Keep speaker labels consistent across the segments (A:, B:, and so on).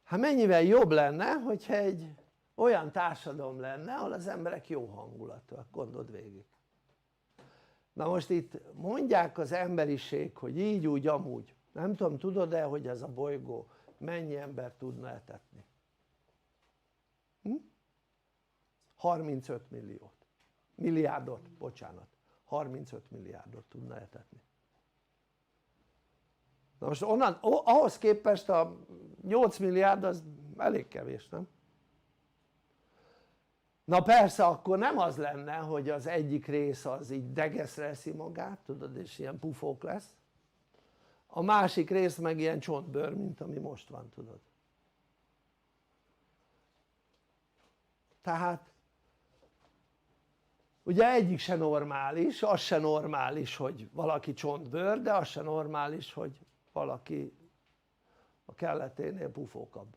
A: Hát mennyivel jobb lenne, hogyha egy olyan társadalom lenne, ahol az emberek jó hangulatúak, gondold végig. Na most itt mondják az emberiség, hogy így úgy amúgy, nem tudom, tudod-e, hogy ez a bolygó mennyi ember tudna etetni? 35 milliárdot, bocsánat, 35 milliárdot tudna etetni. Na most onnan, ahhoz képest a 8 milliárd az elég kevés, nem? Na persze akkor nem az lenne, hogy az egyik rész az így degeszre eszi magát, tudod, és ilyen pufók lesz, a másik rész meg ilyen csontbőr, mint ami most van, tudod. Tehát ugye egyik se normális, az se normális, hogy valaki csontbőr, de az se normális, hogy valaki a kelleténél pufókabb.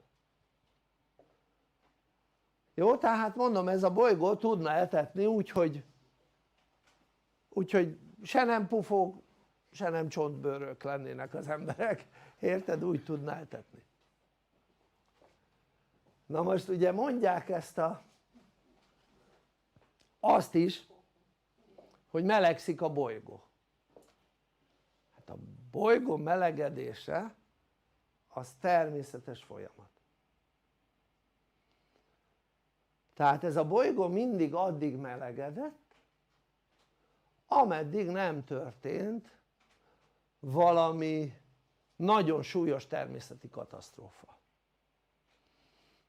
A: Jó, tehát mondom, ez a bolygó tudna etetni úgyhogy se nem pufók, se nem csontbőrök lennének az emberek, érted? Úgy tudna etetni. Na most ugye mondják azt is, hogy melegszik a bolygó. Hát a bolygó melegedése az természetes folyamat. Tehát ez a bolygó mindig addig melegedett, ameddig nem történt valami nagyon súlyos természeti katasztrófa.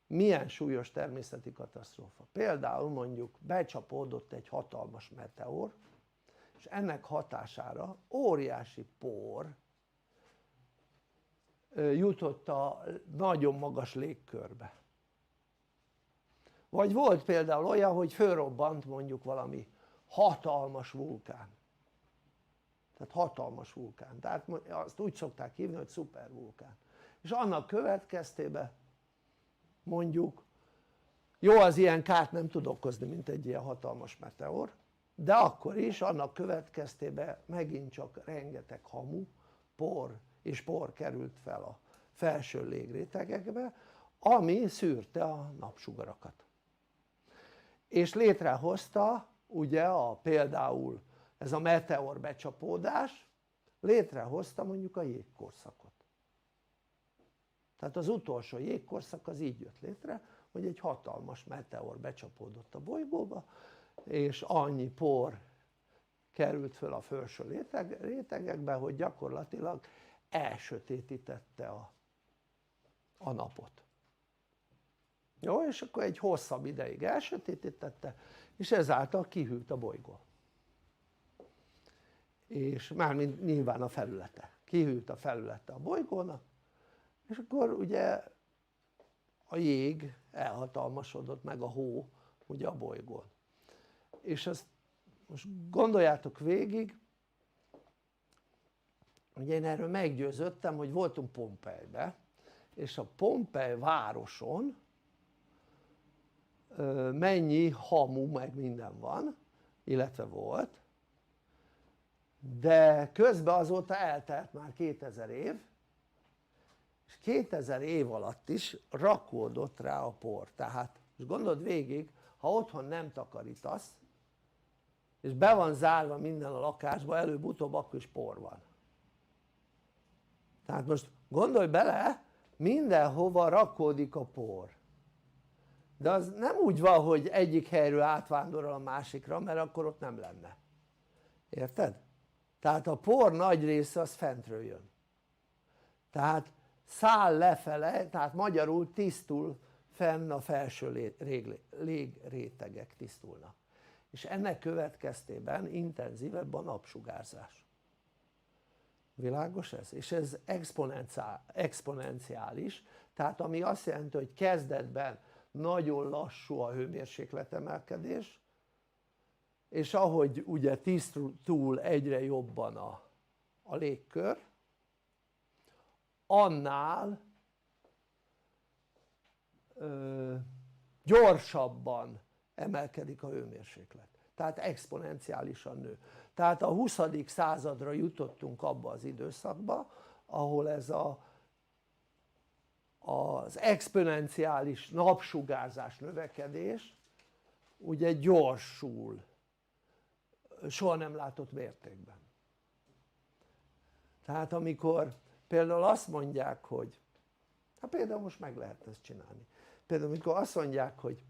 A: Milyen súlyos természeti katasztrófa? Például mondjuk becsapódott egy hatalmas meteor, és ennek hatására óriási por jutott a nagyon magas légkörbe. Vagy volt például olyan, hogy fölrobbant mondjuk valami hatalmas vulkán. Tehát hatalmas vulkán, tehát azt úgy szokták hívni, hogy szupervulkán. És annak következtében mondjuk, jó, az ilyen kárt nem tud okozni, mint egy ilyen hatalmas meteor, de akkor is annak következtében megint csak rengeteg hamu, por került fel a felső légrétegekbe, ami szűrte a napsugarakat. És létrehozta ugye például ez a meteor becsapódás, létrehozta mondjuk a jégkorszakot. Tehát az utolsó jégkorszak az így jött létre, hogy egy hatalmas meteor becsapódott a bolygóba, és annyi por került föl a felső rétegekbe, hogy gyakorlatilag elsötétítette a napot. Jó, és akkor egy hosszabb ideig elsötétítette, és ezáltal kihűlt a bolygó. És mármint nyilván a felülete, kihűlt a felülete a bolygónak, és akkor ugye a jég elhatalmasodott, meg a hó ugye a bolygón. És ezt most gondoljátok végig, ugye én erről meggyőződtem, hogy voltunk Pompejbe, és a Pompej városon mennyi hamu meg minden van, illetve volt, de közben azóta eltelt már 2000 év, és 2000 év alatt is rakódott rá a por. Tehát most gondold végig, ha otthon nem takarítasz, és be van zárva minden a lakásba, előbb-utóbb akkor is por van. Tehát most gondolj bele, mindenhova rakódik a por, de az nem úgy van, hogy egyik helyről átvándorol a másikra, mert akkor ott nem lenne, érted? Tehát a por nagy része az fentről jön, tehát száll lefele, tehát magyarul tisztul fenn a felső légrétegek tisztulnak, és ennek következtében intenzívebb a napsugárzás. Világos ez? És ez exponenciális, tehát ami azt jelenti, hogy kezdetben nagyon lassú a hőmérsékletemelkedés, és ahogy ugye tisztul egyre jobban a légkör, annál gyorsabban emelkedik a hőmérséklet, tehát exponenciálisan nő. Tehát a 20. századra jutottunk abba az időszakba, ahol ez a az exponenciális napsugárzás növekedés ugye gyorsul soha nem látott mértékben. Tehát amikor például azt mondják, hogy hát például most meg lehetne ezt csinálni, például amikor azt mondják, hogy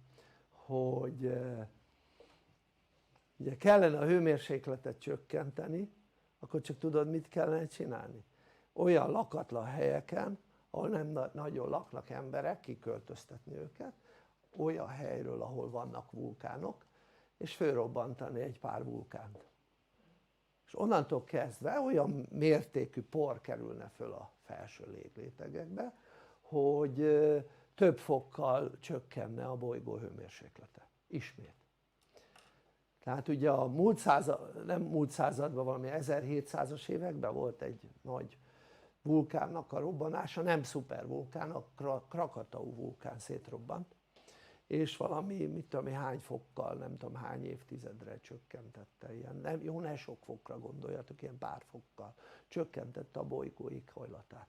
A: ugye kellene a hőmérsékletet csökkenteni, akkor csak tudod mit kellene csinálni? Olyan lakatlan helyeken, ahol nem nagyon laknak emberek, kiköltöztetni őket, olyan helyről, ahol vannak vulkánok, és fölrobbantani egy pár vulkánt. És onnantól kezdve olyan mértékű por kerülne föl a felső légrétegekbe, hogy több fokkal csökkenne a bolygó hőmérséklete. Ismét. Tehát ugye a nem múlt században, valami 1700-as években volt egy nagy vulkánnak a robbanása, nem szupervulkán, a Krakatau vulkán szétrobbant, és valami mit tudom én hány fokkal, nem tudom hány évtizedre csökkentette, ilyen, nem, jó ne sok fokra gondoljatok, ilyen pár fokkal csökkentette a bolygó éghajlatát.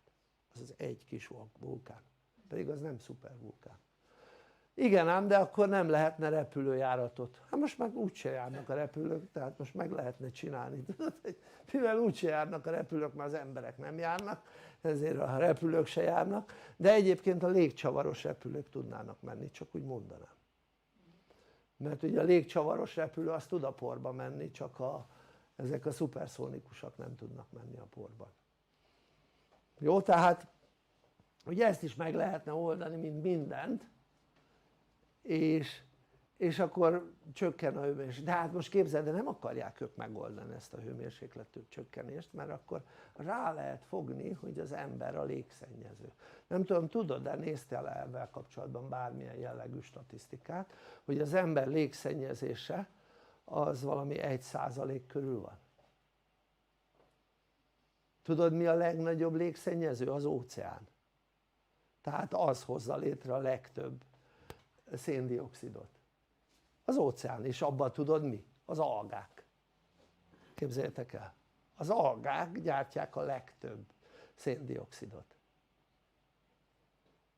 A: Az egy kis vulkán, pedig az nem szupervulkán. Igen ám, de akkor nem lehetne repülőjáratot, hát most meg úgyse járnak a repülők, tehát most meg lehetne csinálni, mivel úgyse járnak a repülők, mert az emberek nem járnak, ezért a repülők se járnak, de egyébként a légcsavaros repülők tudnának menni, csak úgy mondanám, mert ugye a légcsavaros repülő az tud a porba menni, csak ezek a szuperszónikusak nem tudnak menni a porban. Jó, tehát ugye ezt is meg lehetne oldani, mint mindent, és akkor csökken a hőmérséklet, de hát most képzeld, de nem akarják ők megoldani ezt a hőmérséklet csökkenést, mert akkor rá lehet fogni, hogy az ember a légszennyező. Nem tudom, tudod, de néztél el ebben kapcsolatban bármilyen jellegű statisztikát, hogy az ember légszennyezése az valami 1% körül van. Tudod, mi a legnagyobb légszennyező? Az óceán. Tehát az hozza létre a legtöbb széndioxidot, az óceán, és abban tudod mi? Az algák. Képzeljétek el, az algák gyártják a legtöbb széndioxidot.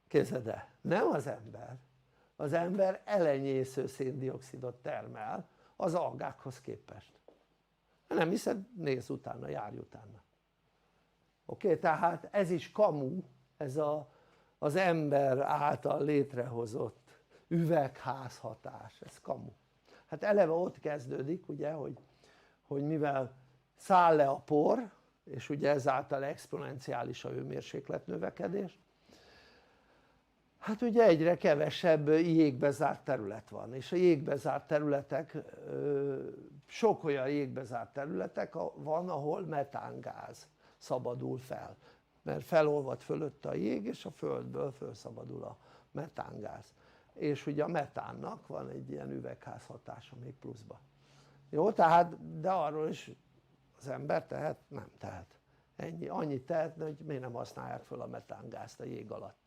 A: Képzeld el, nem az ember elenyésző széndioxidot termel az algákhoz képest. Nem hiszed? Nézz utána, járj utána. Oké, tehát ez is kamu, ez az ember által létrehozott üvegházhatás, ez kamu. Hát eleve ott kezdődik ugye, hogy mivel száll le a por, és ugye ezáltal exponenciális a hőmérséklet növekedés, hát ugye egyre kevesebb jégbezárt terület van, és a jégbezárt területek, sok olyan jégbezárt területek van, ahol metángáz szabadul fel, mert felolvad fölött a jég, és a földből felszabadul a metángáz, és ugye a metánnak van egy ilyen üvegházhatása még pluszban. Jó, tehát, de arról is az ember tehet? Nem tehet. Annyit tehet, hogy miért nem használják föl a metángázt a jég alatt,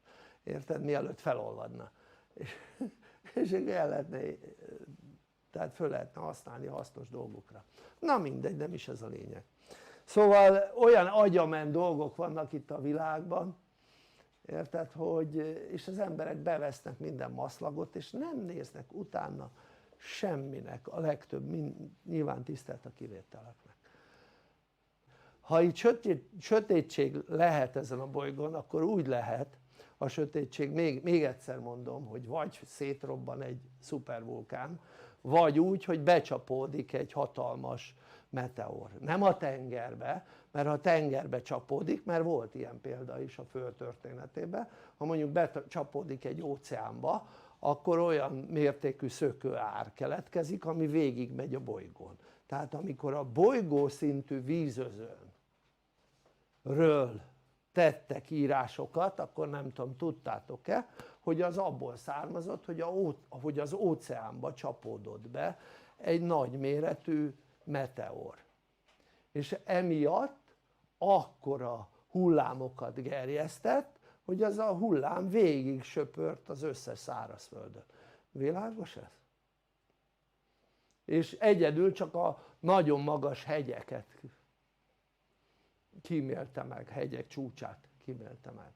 A: érted? Mielőtt felolvadna, és el lehetne, tehát föl lehetne használni hasznos dolgokra. Na mindegy, nem is ez a lényeg. Szóval olyan agyament dolgok vannak itt a világban, érted, hogy és az emberek bevesznek minden maszlagot, és nem néznek utána semminek, a legtöbb, nyilván tisztelt a kivételeknek. Ha itt sötétség lehet ezen a bolygón, akkor úgy lehet a sötétség, még egyszer mondom, hogy vagy szétrobban egy szupervulkán, vagy úgy, hogy becsapódik egy hatalmas meteor. Nem a tengerbe, mert ha a tengerbe csapódik, mert volt ilyen példa is a Föld történetében, ha mondjuk becsapódik egy óceánba, akkor olyan mértékű szökőár keletkezik, ami végigmegy a bolygón. Tehát amikor a bolygó szintű vízözönről tettek írásokat, akkor nem tudom, tudtátok-e, hogy az abból származott, hogy az óceánba csapódott be egy nagyméretű meteor, és emiatt akkora hullámokat gerjesztett, hogy az a hullám végig söpört az összes szárazföldön. Világos ez? És egyedül csak a nagyon magas hegyeket kímélte meg, hegyek csúcsát kímélte meg.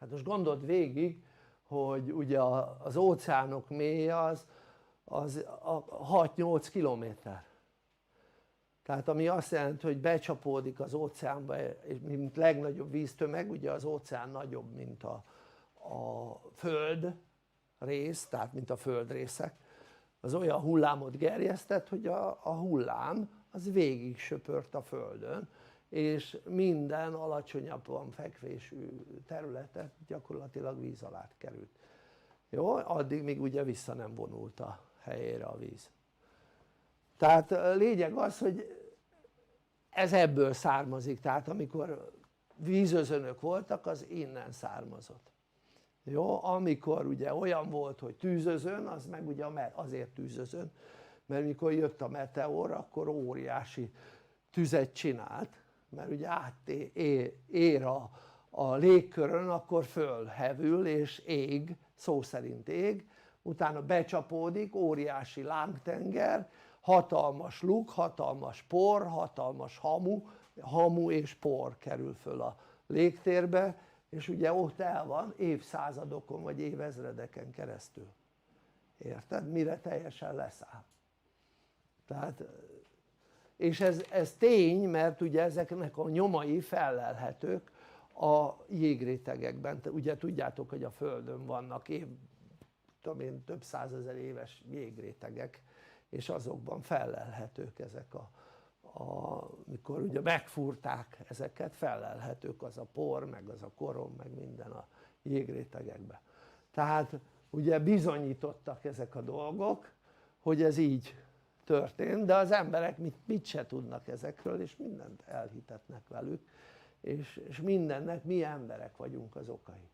A: Hát most gondold végig, hogy ugye az óceánok mélye az 6-8 kilométer. Tehát ami azt jelenti, hogy becsapódik az óceánba, és mint legnagyobb víztömeg, ugye az óceán nagyobb, mint a föld rész, tehát mint a földrészek, az olyan hullámot gerjesztett, hogy a hullám az végig söpört a földön, és minden alacsonyabban fekvésű területet gyakorlatilag víz alá került. Jó? Addig még ugye vissza nem vonult a helyére a víz. Tehát lényeg az, hogy ez ebből származik, tehát amikor vízözönök voltak, az innen származott. Jó? Amikor ugye olyan volt, hogy tűzözön, az meg ugye azért tűzözön, mert mikor jött a meteor, akkor óriási tüzet csinált, mert ugye ér a légkörön, akkor fölhevül és ég, szó szerint ég, utána becsapódik, óriási lángtenger, hatalmas luk, hatalmas por, hatalmas hamu és por kerül föl a légtérbe, és ugye ott el van évszázadokon vagy évezredeken keresztül, érted? Mire teljesen leszáll. Tehát, és ez tény, mert ugye ezeknek a nyomai fellelhetők a jégrétegekben. Ugye tudjátok, hogy a Földön vannak több százezer éves jégrétegek, és azokban fellelhetők ezek mikor ugye megfúrták ezeket, fellelhetők az a por, meg az a korom, meg minden a jégrétegekbe. Tehát ugye bizonyítottak ezek a dolgok, hogy ez így történt, de az emberek mit se tudnak ezekről, és mindent elhitetnek velük, és mindennek mi emberek vagyunk az okai.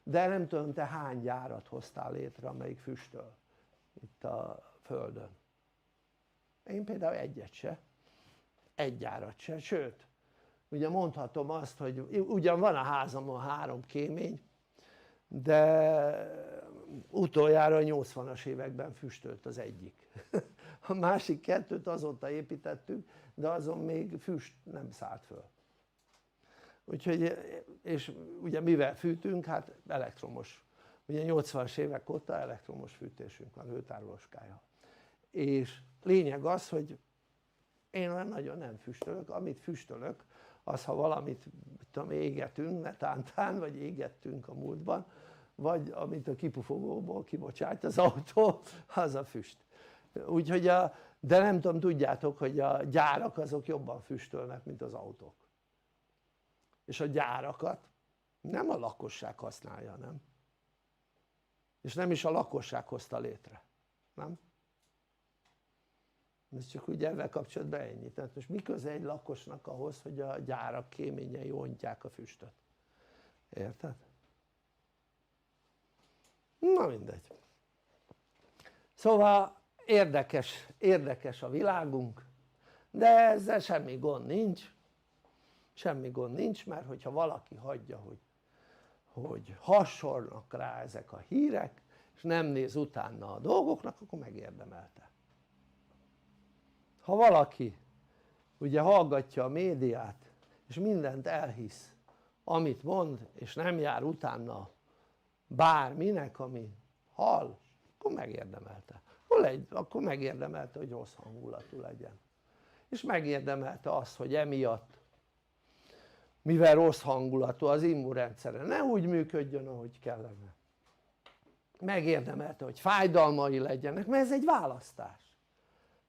A: De nem tudom, te hány gyárat hoztál létre, amelyik füstöl itt a Földön? Én például egyet se, egy gyárat se, sőt ugye mondhatom azt, hogy ugyan van a házamon 3 kémény, de utoljára a 80-as években füstölt az egyik. A másik 2-t azóta építettük, de azon még füst nem szállt föl. Úgyhogy, és ugye mivel fűtünk? Hát elektromos. Ugye 80-as évek óta elektromos fűtésünk van, hőtárolóskája. És lényeg az, hogy én olyan nagyon nem füstölök, amit füstölök, az ha valamit tudom, égetünk netántán, vagy égettünk a múltban, vagy amit a kipufogóból kibocsát az autó, az a füst. Úgyhogy de nem tudom, tudjátok, hogy a gyárak azok jobban füstölnek, mint az autók. És a gyárakat nem a lakosság használja, nem? És nem is a lakosság hozta létre, nem? Ez csak úgy ezzel kapcsolatban ennyi. Tehát most mi köze egy lakosnak ahhoz, hogy a gyárak kéményei ontják a füstöt? Érted? Na mindegy. Szóval érdekes a világunk, de ezzel semmi gond nincs. Semmi gond nincs, mert hogyha valaki hagyja, hogy hasonlnak rá ezek a hírek, és nem néz utána a dolgoknak, akkor megérdemelte. Ha valaki ugye hallgatja a médiát, és mindent elhisz, amit mond, és nem jár utána bárminek, ami hall, akkor megérdemelte. Akkor megérdemelte, hogy rossz hangulatú legyen. És megérdemelte azt, hogy emiatt, mivel rossz hangulatú, az immunrendszere ne úgy működjön, ahogy kellene. Megérdemelte, hogy fájdalmai legyenek, mert ez egy választás.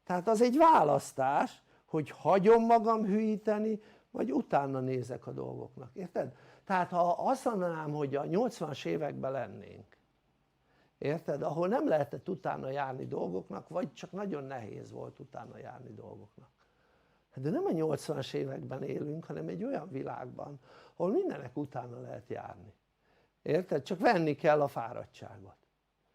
A: Tehát az egy választás, hogy hagyom magam hülyíteni, vagy utána nézek a dolgoknak, érted? Tehát ha azt mondanám, hogy a 80-as években lennénk, érted? Ahol nem lehetett utána járni dolgoknak, vagy csak nagyon nehéz volt utána járni dolgoknak. De nem a 80-as években élünk, hanem egy olyan világban, ahol mindenek utána lehet járni. Érted? Csak venni kell a fáradtságot.